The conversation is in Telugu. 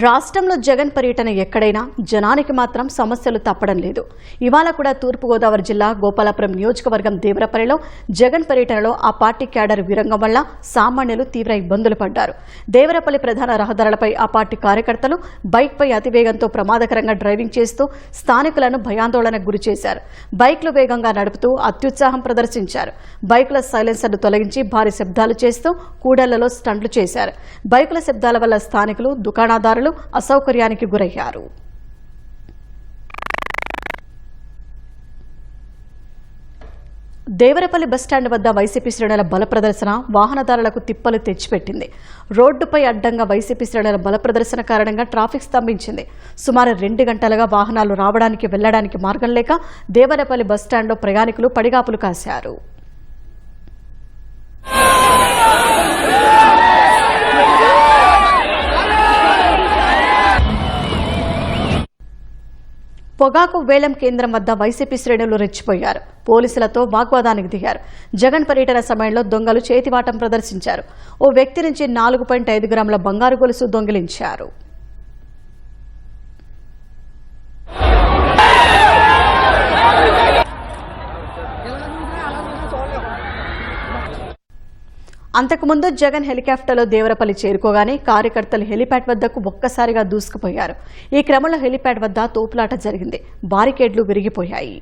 రాష్ట్రంలో జగన్ పర్యటన ఎక్కడైనా జనానికి మాత్రం సమస్యలు తప్పడం లేదు. ఇవాళ కూడా తూర్పుగోదావరి జిల్లా గోపాలపురం నియోజకవర్గం దేవరపల్లిలో జగన్ పర్యటనలో ఆ పార్టీ క్యాడర్ విరంగం వల్ల సామాన్యులు తీవ్ర ఇబ్బందులు పడ్డారు. దేవరపల్లి ప్రధాన రహదారులపై ఆ పార్టీ కార్యకర్తలు బైక్పై అతివేగంతో ప్రమాదకరంగా డ్రైవింగ్ చేస్తూ స్థానికులను భయాందోళనకు గురి చేశారు. బైక్లు వేగంగా నడుపుతూ అత్యుత్సాహం ప్రదర్శించారు. బైకుల సైలెన్సర్ను తొలగించి భారీ శబ్దాలు చేస్తూ కూడళ్లలో స్టంట్లు చేశారు. బైకుల శబ్దాల వల్ల స్థానికులు, దుకాణదారులు అసౌకర్యానికి గురయ్యారు. దేవరపల్లి బస్టాండ్ వద్ద వైసీపీ శ్రేణుల బల ప్రదర్శన వాహనదారులకు తిప్పలు తెచ్చిపెట్టింది. రోడ్డుపై అడ్డంగా వైసీపీ శ్రేణుల బల ప్రదర్శన కారణంగా ట్రాఫిక్ స్తంభించింది. సుమారు 2 గంటలుగా వాహనాలు రావడానికి వెళ్లడానికి మార్గం లేక దేవరపల్లి బస్టాండ్లో ప్రయాణికులు పడిగాపులు కాశారు. పొగాకు వేలం కేంద్రం వద్ద వైసీపీ శ్రేణులు రెచ్చిపోయారు. పోలీసులతో వాగ్వాదానికి దిగారు. జగన్ పర్యటన సమయంలో దొంగలు చేతివాటం ప్రదర్శించారు. ఓ వ్యక్తి నుంచి 4.5 గ్రాముల బంగారు గొలుసు దొంగిలించారు. అంతకుముందు జగన్ హెలికాప్టర్లో దేవరపల్లి చేరుకోగానే కార్యకర్తలు హెలిప్యాడ్ వద్దకు ఒక్కసారిగా దూసుకుపోయారు. ఈ క్రమంలో హెలిప్యాడ్ వద్ద తోపులాట జరిగింది. బారికేడ్లు విరిగిపోయాయి.